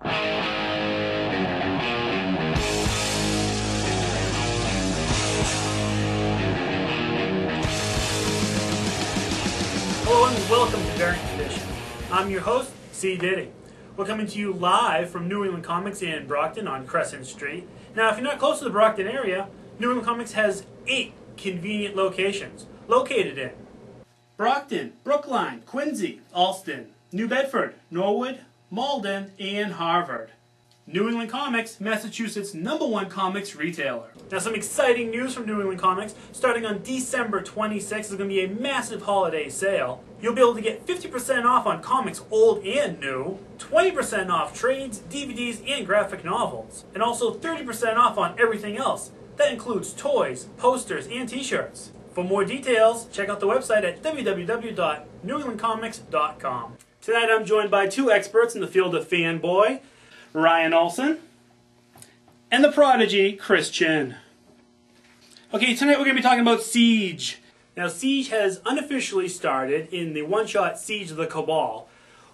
Hello and welcome to Variant Edition. I'm your host, Cee Diddy. We're coming to you live from New England Comics in Brockton on Crescent Street. Now, if you're not close to the Brockton area, New England Comics has 8 convenient locations located in Brockton, Brookline, Quincy, Allston, New Bedford, Norwood, Malden, and Harvard. New England Comics, Massachusetts' #1 comics retailer. Now, some exciting news from New England Comics. Starting on December 26th, there's going to be a massive holiday sale. You'll be able to get 50% off on comics old and new, 20% off trades, DVDs, and graphic novels, and also 30% off on everything else. That includes toys, posters, and t-shirts. For more details, check out the website at www.newenglandcomics.com. Tonight I'm joined by 2 experts in the field of fanboy, Ryan Olson, and the prodigy, Chris Chin. Okay, tonight we're going to be talking about Siege. Now, Siege has unofficially started in the one-shot Siege of the Cabal,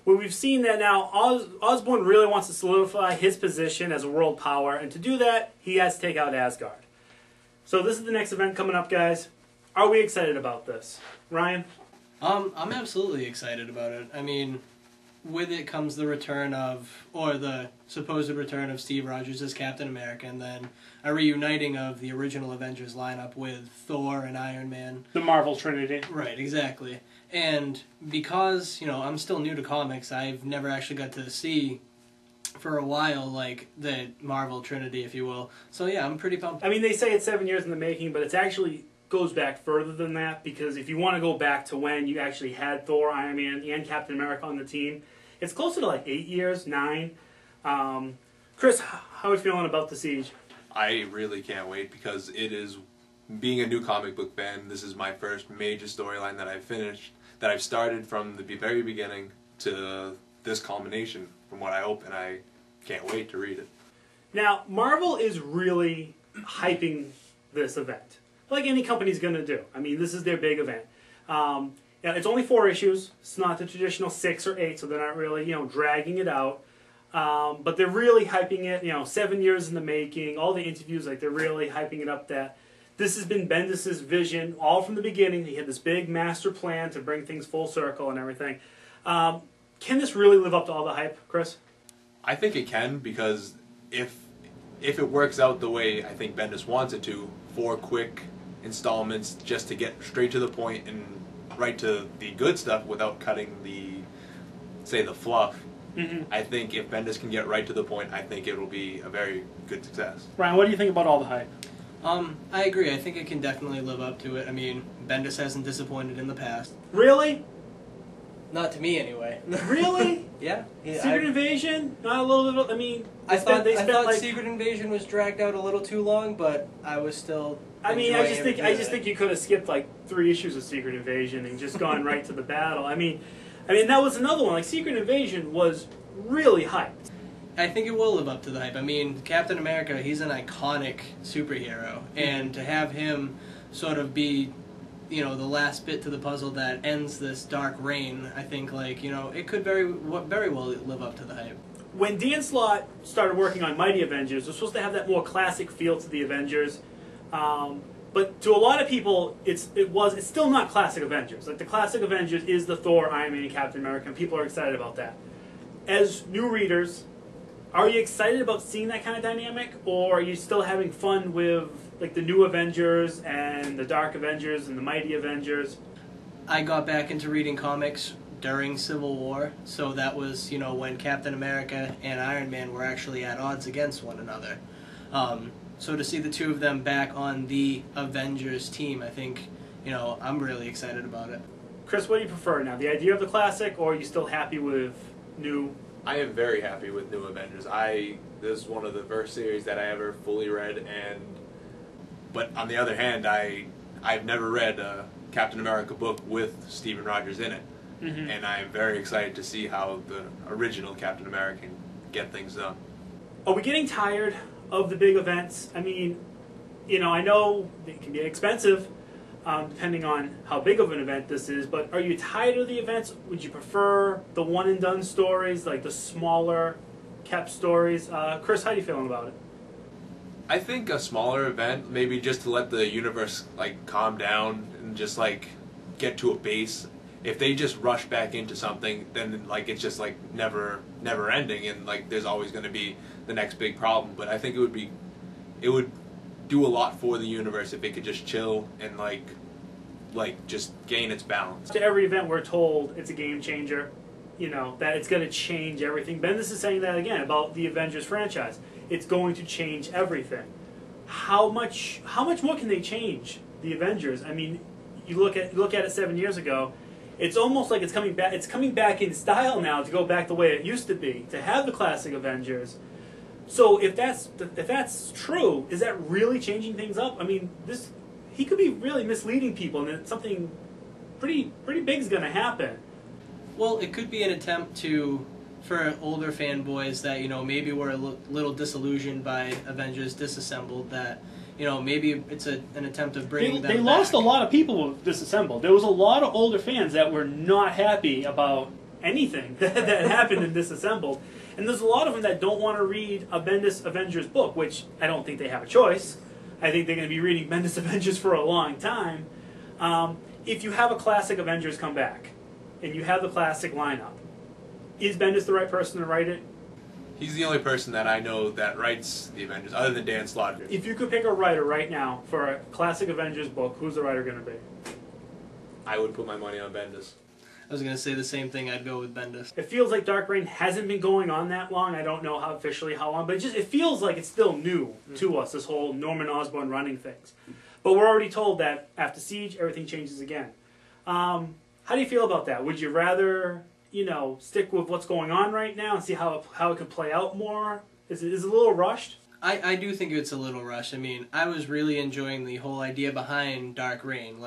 where we've seen that now Osborn really wants to solidify his position as a world power, and to do that, he has to take out Asgard. So this is the next event coming up, guys. Are we excited about this? Ryan? I'm absolutely excited about it. I mean, with it comes the return of, or the supposed return of Steve Rogers as Captain America, and then a reuniting of the original Avengers lineup with Thor and Iron Man. The Marvel Trinity. Right, exactly. And because, you know, I'm still new to comics, I've never actually got to see for a while, like, the Marvel Trinity, if you will. So yeah, I'm pretty pumped. I mean, they say it's 7 years in the making, but it's actually goes back further than that, because if you want to go back to when you actually had Thor, Iron Man, and Captain America on the team, it's closer to like 8 years, 9. Chris, how are you feeling about the Siege? I really can't wait, because it is, being a new comic book fan, this is my first major storyline that I've finished, that I've started from the very beginning to this culmination, from what I hope, and I can't wait to read it. Now, Marvel is really hyping this event, like any company's going to do. I mean, this is their big event. Yeah, it's only 4 issues. It's not the traditional 6 or 8, so they're not really, dragging it out. But they're really hyping it, 7 years in the making, all the interviews, like, they're really hyping it up that this has been Bendis' vision all from the beginning. He had this big master plan to bring things full circle and everything. Can this really live up to all the hype, Chris? I think it can, because if it works out the way I think Bendis wants it to, 4 quick installments just to get straight to the point and right to the good stuff without cutting the fluff. Mm-hmm. I think if Bendis can get right to the point, I think it will be a very good success. Ryan, what do you think about all the hype? I agree. I think it can definitely live up to it. I mean, Bendis hasn't disappointed in the past. Really? Not to me, anyway. Really? Yeah. Secret Invasion? Not a little bit. I mean, I thought Secret Invasion was dragged out a little too long, but I was still. I mean, I just think you could have skipped like 3 issues of Secret Invasion and just gone right to the battle. I mean, that was another one. Like, Secret Invasion was really hyped. I think it will live up to the hype. I mean, Captain America, he's an iconic superhero, and to have him sort of be, the last bit to the puzzle that ends this dark reign, I think, it could very well live up to the hype. When Dan Slott started working on Mighty Avengers, it was supposed to have that more classic feel to the Avengers. But to a lot of people, it's still not classic Avengers. Like, the classic Avengers is the Thor, Iron Man, and Captain America, and people are excited about that. As new readers, are you excited about seeing that kind of dynamic, or are you still having fun with like the new Avengers and the Dark Avengers and the Mighty Avengers? I got back into reading comics during Civil War, so that was, when Captain America and Iron Man were actually at odds against one another. So to see the 2 of them back on the Avengers team, I think, I'm really excited about it. Chris, what do you prefer now? The idea of the classic, or are you still happy with new? I am very happy with New Avengers. This is one of the first series that I ever fully read, but on the other hand, I've never read a Captain America book with Steven Rogers in it, and I'm very excited to see how the original Captain America can get things done. Are we getting tired of the big events? I mean, I know it can be expensive, depending on how big of an event this is, but are you tired of the events? Would you prefer the one-and-done stories, like the smaller kept stories. Chris, how are you feeling about it? I think a smaller event, maybe just to let the universe calm down and just get to a base. If they just rush back into something, then it's just never ending, and there's always going to be the next big problem. But I think it would do a lot for the universe if it could just chill and just gain its balance. To every event, we're told it's a game changer. That it's going to change everything. Bendis is saying that again about the Avengers franchise. It's going to change everything. How much more can they change the Avengers? I mean, you look at it 7 years ago. It's almost like it's coming back. It's coming back in style now to go back the way it used to be, to have the classic Avengers. So if that's true, is that really changing things up? I mean, he could be really misleading people, and something pretty big is going to happen. Well, it could be an attempt for older fanboys that, maybe were a little disillusioned by Avengers Disassembled, that, maybe it's an attempt of bringing them back. They lost a lot of people with Disassembled. There was a lot of older fans that were not happy about anything that happened in Disassembled. And there's a lot of them that don't want to read a Bendis Avengers book, which I don't think they have a choice. I think they're going to be reading Bendis Avengers for a long time. If you have a classic Avengers come back, and you have the classic lineup, is Bendis the right person to write it? He's the only person that I know that writes the Avengers, other than Dan Slaughter. If you could pick a writer right now for a classic Avengers book, who's the writer going to be? I would put my money on Bendis. I was going to say the same thing. I'd go with Bendis. It feels like Dark Reign hasn't been going on that long. I don't know officially how long, but it feels like it's still new to us, this whole Norman Osborn running things. But we're already told that after Siege, everything changes again. How do you feel about that? Would you rather, stick with what's going on right now and see how it could play out more? Is it a little rushed? I do think it's a little rushed. I mean, I was really enjoying the whole idea behind Dark Reign,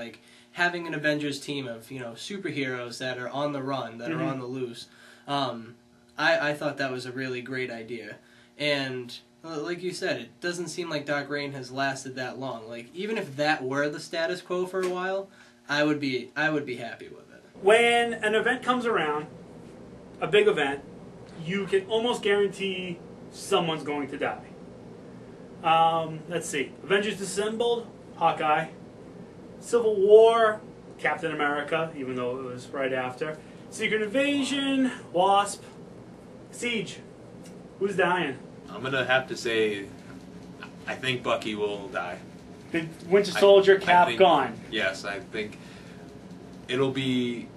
having an Avengers team of, superheroes that are on the run, that are on the loose. I thought that was a really great idea. And like you said, it doesn't seem like Dark Reign has lasted that long. Even if that were the status quo for a while, I would be happy with it. When an event comes around, a big event, you can almost guarantee someone's going to die. Let's see. Avengers Disassembled, Hawkeye. Civil War, Captain America, even though it was right after. Secret Invasion, Wasp. Siege, who's dying? I'm going to have to say, I think Bucky will die. The Winter Soldier, Cap gone. Yes, I think it'll be...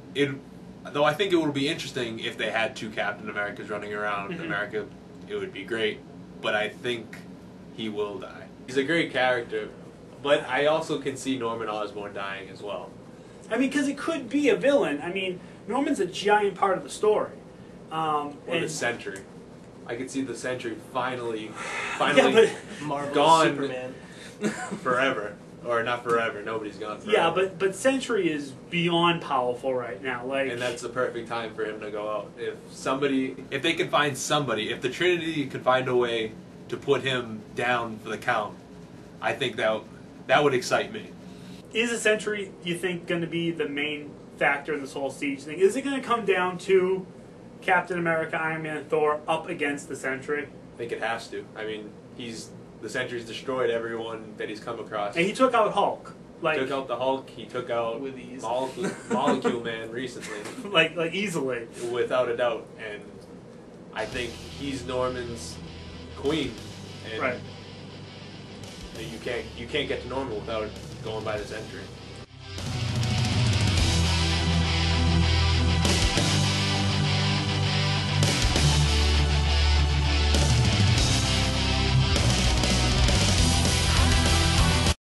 Though I think it would be interesting if they had two Captain Americas running around America. It would be great. But I think he will die. He's a great character. But I also can see Norman Osborn dying as well. I mean, because it could be a villain. I mean, Norman's a giant part of the story. Or the Sentry. I could see the Sentry finally Marvel's gone Superman. forever. Or not forever. Nobody's gone forever. Yeah, but Sentry is beyond powerful right now. And that's the perfect time for him to go out. If they can find somebody, if the Trinity could find a way to put him down for the count, I think that would excite me. Is the Sentry, you think, going to be the main factor in this whole Siege thing? Is it going to come down to Captain America, Iron Man, and Thor up against the Sentry? I think it has to. I mean, the Sentry's destroyed everyone that he's come across. And he took out Hulk. He took out the Hulk. He took out with ease. Molecule Man recently. like easily. Without a doubt. And I think he's Norman's queen. And right. You can't get to Norman without going by the Sentry.